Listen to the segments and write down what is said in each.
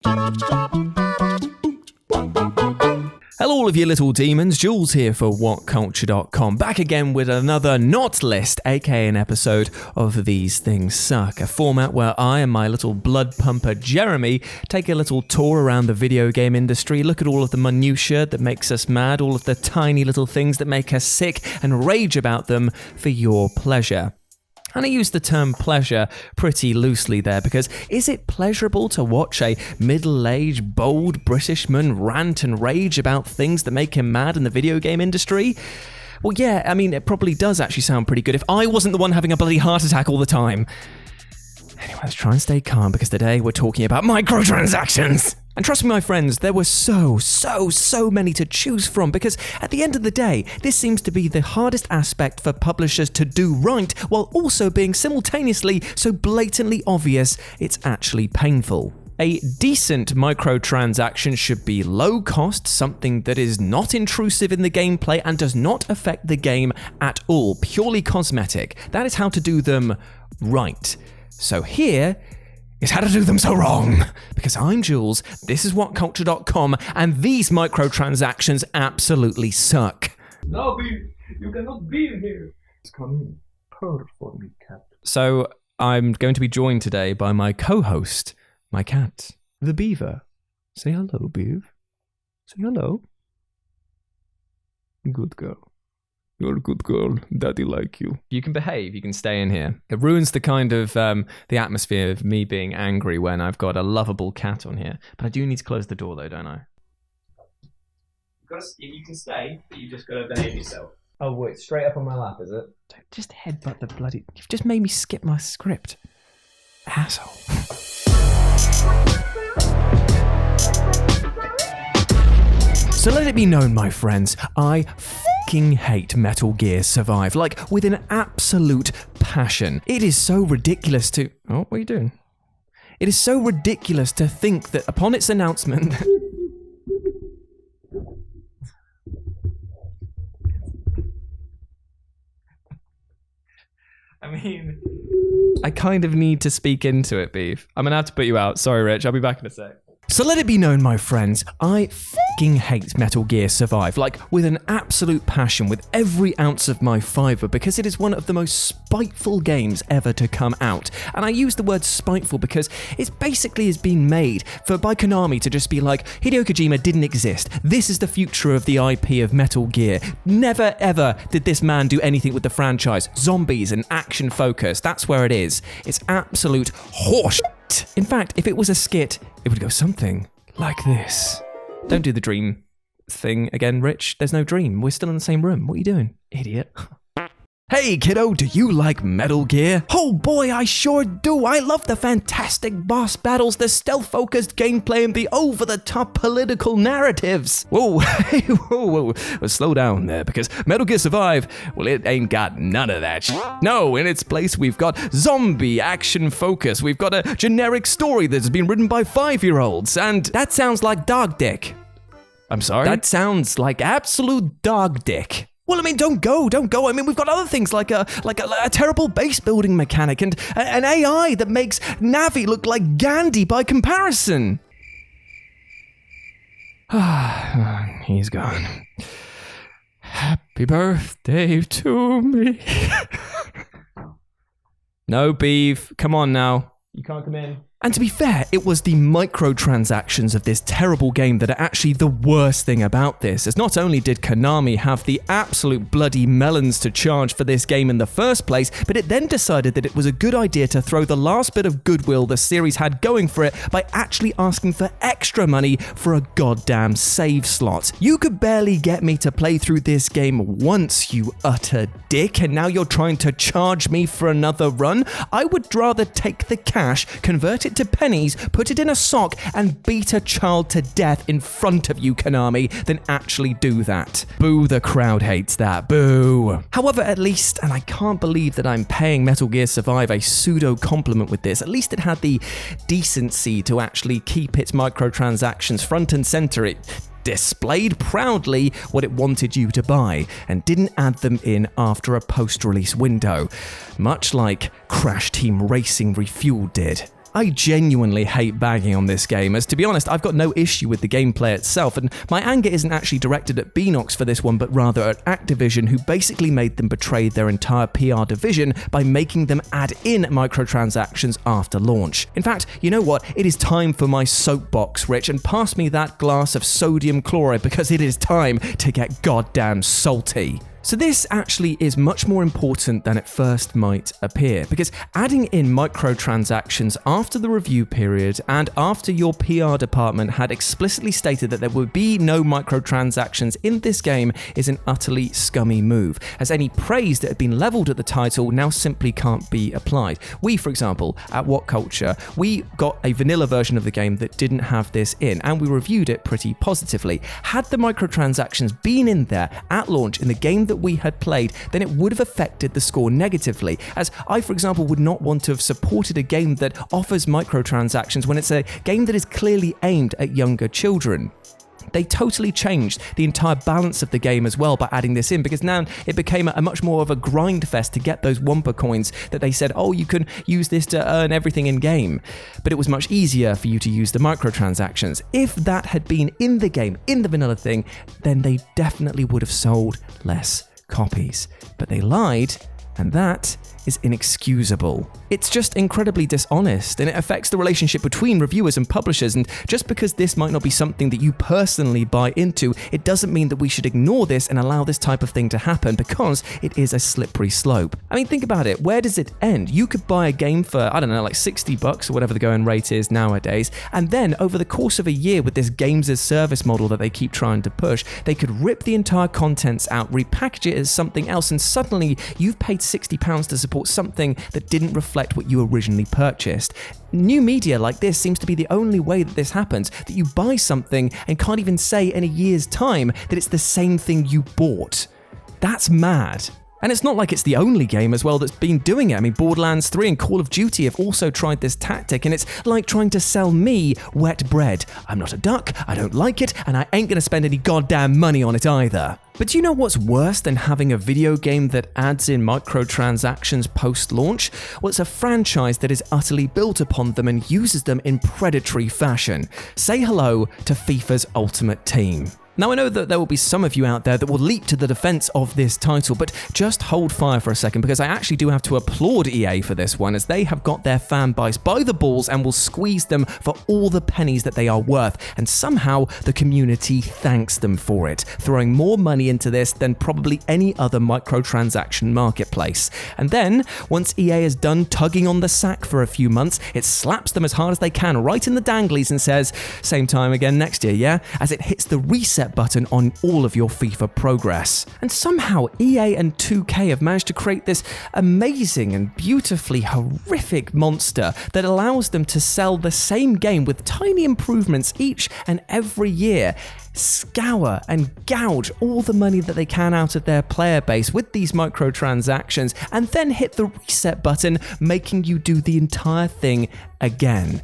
Hello all of you little demons, Jules here for WhatCulture.com, back again with another not list, aka an episode of These Things Suck, a format where I and my little blood pumper Jeremy take a little tour around the video game industry, look at all of the minutiae that makes us mad, all of the tiny little things that make us sick, and rage about them for your pleasure. And I use the term pleasure pretty loosely there because is it pleasurable to watch a middle-aged, bold Britishman rant and rage about things that make him mad in the video game industry? Well, yeah, I mean, it probably does actually sound pretty good if I wasn't the one having a bloody heart attack all the time. Anyway, let's try and stay calm because today we're talking about microtransactions. And trust me, my friends, there were so many to choose from because at the end of the day, this seems to be the hardest aspect for publishers to do right while also being simultaneously so blatantly obvious it's actually painful. A decent microtransaction should be low cost, something that is not intrusive in the gameplay and does not affect the game at all, purely cosmetic. That is how to do them right. So here is how to do them so wrong. Because I'm Jules, this is WhatCulture.com, and these microtransactions absolutely suck. No, you cannot be here. It's coming purr for me, cat. So I'm going to be joined today by my co-host, my cat, the beaver. Say hello, Beav. Say hello. Good girl. You're a good girl. Daddy like you. You can behave. You can stay in here. It ruins the kind of the atmosphere of me being angry when I've got a lovable cat on here. But I do need to close the door though, don't I? Because if you can stay, you just gotta behave yourself. Oh wait, straight up on my lap, is it? Don't just headbutt the bloody... You've just made me skip my script. Asshole. So let it be known, my friends, I fucking hate Metal Gear Survive, like with an absolute passion. It is so ridiculous to... Oh, what are you doing? It is so ridiculous to think that upon its announcement... I mean... I kind of need to speak into it, Beef. I'm gonna have to put you out. Sorry, Rich. I'll be back in a sec. So let it be known, my friends, I fucking hate Metal Gear Survive, like with an absolute passion, with every ounce of my fibre, because it is one of the most spiteful games ever to come out. And I use the word spiteful because it's basically has been made by Konami to just be like, Hideo Kojima didn't exist. This is the future of the IP of Metal Gear. Never ever did this man do anything with the franchise. Zombies and action focus, that's where it is. It's absolute horseshit. In fact, if it was a skit, it would go something like this. Don't do the dream thing again, Rich. There's no dream. We're still in the same room. What are you doing, idiot? Hey, kiddo, do you like Metal Gear? Oh boy, I sure do. I love the fantastic boss battles, the stealth-focused gameplay, and the over-the-top political narratives. Whoa, hey, whoa, slow down there, because Metal Gear Survive, well, it ain't got none of that shit. No, in its place, we've got zombie action focus. We've got a generic story that's been written by 5-year-olds, and that sounds like dog dick. I'm sorry? That sounds like absolute dog dick. Well, I mean, don't go. I mean, we've got other things like a terrible base building mechanic and an AI that makes Navi look like Gandhi by comparison. He's gone. Happy birthday to me. No, Beef. Come on now. You can't come in. And to be fair, it was the microtransactions of this terrible game that are actually the worst thing about this, as not only did Konami have the absolute bloody melons to charge for this game in the first place, but it then decided that it was a good idea to throw the last bit of goodwill the series had going for it by actually asking for extra money for a goddamn save slot. You could barely get me to play through this game once, you utter dick, and now you're trying to charge me for another run? I would rather take the cash, convert it to pennies, put it in a sock, and beat a child to death in front of you, Konami, than actually do that. Boo, the crowd hates that. Boo. However, at least, and I can't believe that I'm paying Metal Gear Survive a pseudo compliment with this, at least it had the decency to actually keep its microtransactions front and center. It displayed proudly what it wanted you to buy and didn't add them in after a post-release window, much like Crash Team Racing Refueled did. I genuinely hate bagging on this game, as to be honest, I've got no issue with the gameplay itself, and my anger isn't actually directed at Beanox for this one, but rather at Activision, who basically made them betray their entire PR division by making them add in microtransactions after launch. In fact, you know what? It is time for my soapbox, Rich, and pass me that glass of sodium chloride, because it is time to get goddamn salty. So this actually is much more important than it first might appear, because adding in microtransactions after the review period and after your PR department had explicitly stated that there would be no microtransactions in this game is an utterly scummy move, as any praise that had been leveled at the title now simply can't be applied. We, for example, at WhatCulture, we got a vanilla version of the game that didn't have this in, and we reviewed it pretty positively. Had the microtransactions been in there at launch in the game that we had played, then it would have affected the score negatively, as I, for example, would not want to have supported a game that offers microtransactions when it's a game that is clearly aimed at younger children. They totally changed the entire balance of the game as well by adding this in, because now it became a much more of a grind fest to get those Wumpa coins that they said, oh, you can use this to earn everything in game. But it was much easier for you to use the microtransactions. If that had been in the game, in the vanilla thing, then they definitely would have sold less copies. But they lied, and that is inexcusable. It's just incredibly dishonest, and it affects the relationship between reviewers and publishers, and just because this might not be something that you personally buy into, it doesn't mean that we should ignore this and allow this type of thing to happen, because it is a slippery slope. I mean, think about it. Where does it end? You could buy a game for, I don't know, like $60 or whatever the going rate is nowadays, and then over the course of a year with this games as service model that they keep trying to push, they could rip the entire contents out, repackage it as something else, and suddenly you've paid £60 to support something that didn't reflect what you originally purchased. New media like this seems to be the only way that this happens, that you buy something and can't even say in a year's time that it's the same thing you bought. That's mad. And it's not like it's the only game as well that's been doing it. I mean, Borderlands 3 and Call of Duty have also tried this tactic, and it's like trying to sell me wet bread. I'm not a duck, I don't like it, and I ain't gonna spend any goddamn money on it either. But do you know what's worse than having a video game that adds in microtransactions post-launch? Well, it's a franchise that is utterly built upon them and uses them in predatory fashion. Say hello to FIFA's Ultimate Team. Now, I know that there will be some of you out there that will leap to the defense of this title, but just hold fire for a second, because I actually do have to applaud EA for this one, as they have got their fan base by the balls and will squeeze them for all the pennies that they are worth, and somehow the community thanks them for it, throwing more money into this than probably any other microtransaction marketplace. And then, once EA is done tugging on the sack for a few months, it slaps them as hard as they can right in the danglies and says, same time again next year, yeah? As it hits the reset button on all of your FIFA progress. And somehow EA and 2K have managed to create this amazing and beautifully horrific monster that allows them to sell the same game with tiny improvements each and every year, scour and gouge all the money that they can out of their player base with these microtransactions, and then hit the reset button, making you do the entire thing again.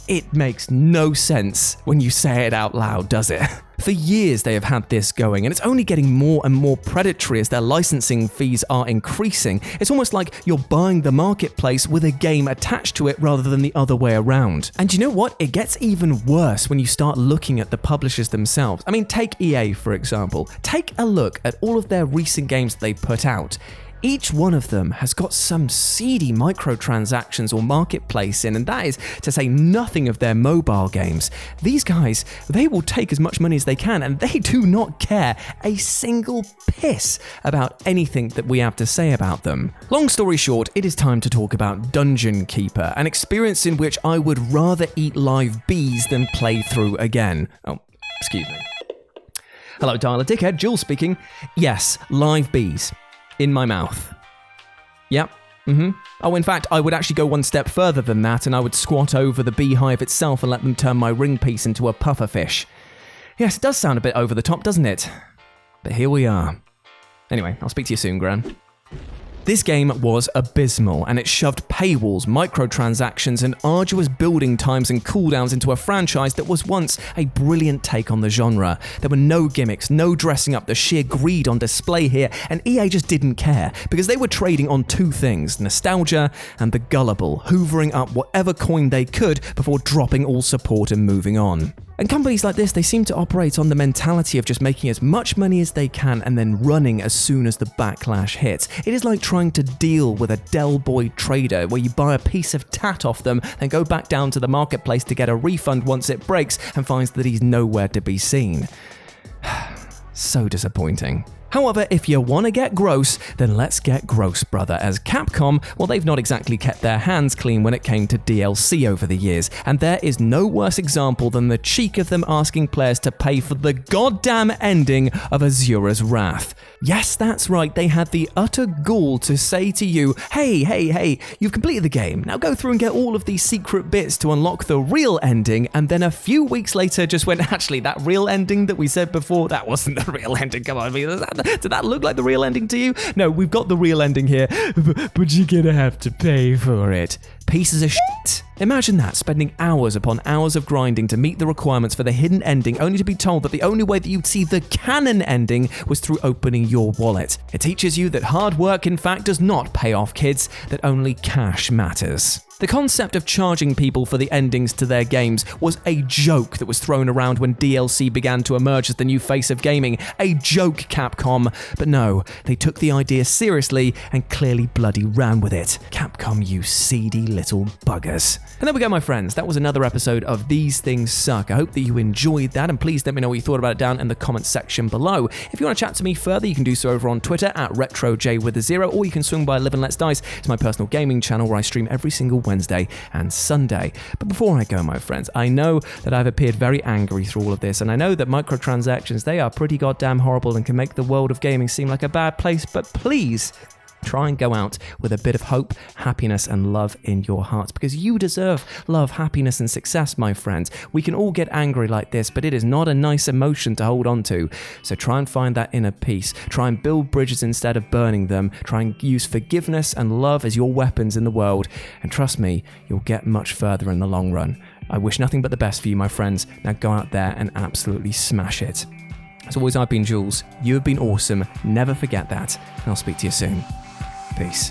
It makes no sense when you say it out loud, does it? For years they have had this going, and it's only getting more and more predatory as their licensing fees are increasing. It's almost like you're buying the marketplace with a game attached to it rather than the other way around. And you know what? It gets even worse when you start looking at the publishers themselves. I mean, take EA, for example. Take a look at all of their recent games they put out. Each one of them has got some seedy microtransactions or marketplace in, and that is to say nothing of their mobile games. These guys, they will take as much money as they can, and they do not care a single piss about anything that we have to say about them. Long story short, it is time to talk about Dungeon Keeper, an experience in which I would rather eat live bees than play through again. Oh, excuse me. Hello, Dialer Dickhead, Jules speaking. Yes, live bees. In my mouth. Yep. Oh, in fact, I would actually go one step further than that, and I would squat over the beehive itself and let them turn my ring piece into a pufferfish. Yes, it does sound a bit over the top, doesn't it? But here we are. Anyway, I'll speak to you soon, Gran. This game was abysmal, and it shoved paywalls, microtransactions, and arduous building times and cooldowns into a franchise that was once a brilliant take on the genre. There were no gimmicks, no dressing up, the sheer greed on display here, and EA just didn't care, because they were trading on two things, nostalgia and the gullible, hoovering up whatever coin they could before dropping all support and moving on. And companies like this, they seem to operate on the mentality of just making as much money as they can and then running as soon as the backlash hits. It is like trying to deal with a Del Boy trader where you buy a piece of tat off them, then go back down to the marketplace to get a refund once it breaks and finds that he's nowhere to be seen. So disappointing. However, if you want to get gross, then let's get gross, brother, as Capcom, well, they've not exactly kept their hands clean when it came to DLC over the years, and there is no worse example than the cheek of them asking players to pay for the goddamn ending of Azura's Wrath. Yes, that's right, they had the utter gall to say to you, hey, you've completed the game, now go through and get all of these secret bits to unlock the real ending, and then a few weeks later just went, actually, that real ending that we said before, that wasn't the real ending, come on, did that look like the real ending to you? No, we've got the real ending here, but you're gonna have to pay for it. Pieces of shit. Imagine that, spending hours upon hours of grinding to meet the requirements for the hidden ending, only to be told that the only way that you'd see the canon ending was through opening your wallet. It teaches you that hard work, in fact, does not pay off, kids, that only cash matters. The concept of charging people for the endings to their games was a joke that was thrown around when DLC began to emerge as the new face of gaming. A joke, Capcom. But no, they took the idea seriously and clearly bloody ran with it. Capcom, you seedy little buggers. And there we go, my friends. That was another episode of These Things Suck. I hope that you enjoyed that, and please let me know what you thought about it down in the comments section below. If you want to chat to me further, you can do so over on Twitter at RetroJ0, or you can swing by Live and Let's Dice. It's my personal gaming channel where I stream every single Wednesday and Sunday. But before I go, my friends, I know that I've appeared very angry through all of this, and I know that microtransactions, they are pretty goddamn horrible and can make the world of gaming seem like a bad place, but please try and go out with a bit of hope, happiness, and love in your hearts, because you deserve love, happiness, and success, my friends. We can all get angry like this, but it is not a nice emotion to hold on to. So try and find that inner peace. Try and build bridges instead of burning them. Try and use forgiveness and love as your weapons in the world. And trust me, you'll get much further in the long run. I wish nothing but the best for you, my friends. Now go out there and absolutely smash it. As always, I've been Jules. You have been awesome. Never forget that. And I'll speak to you soon. Peace.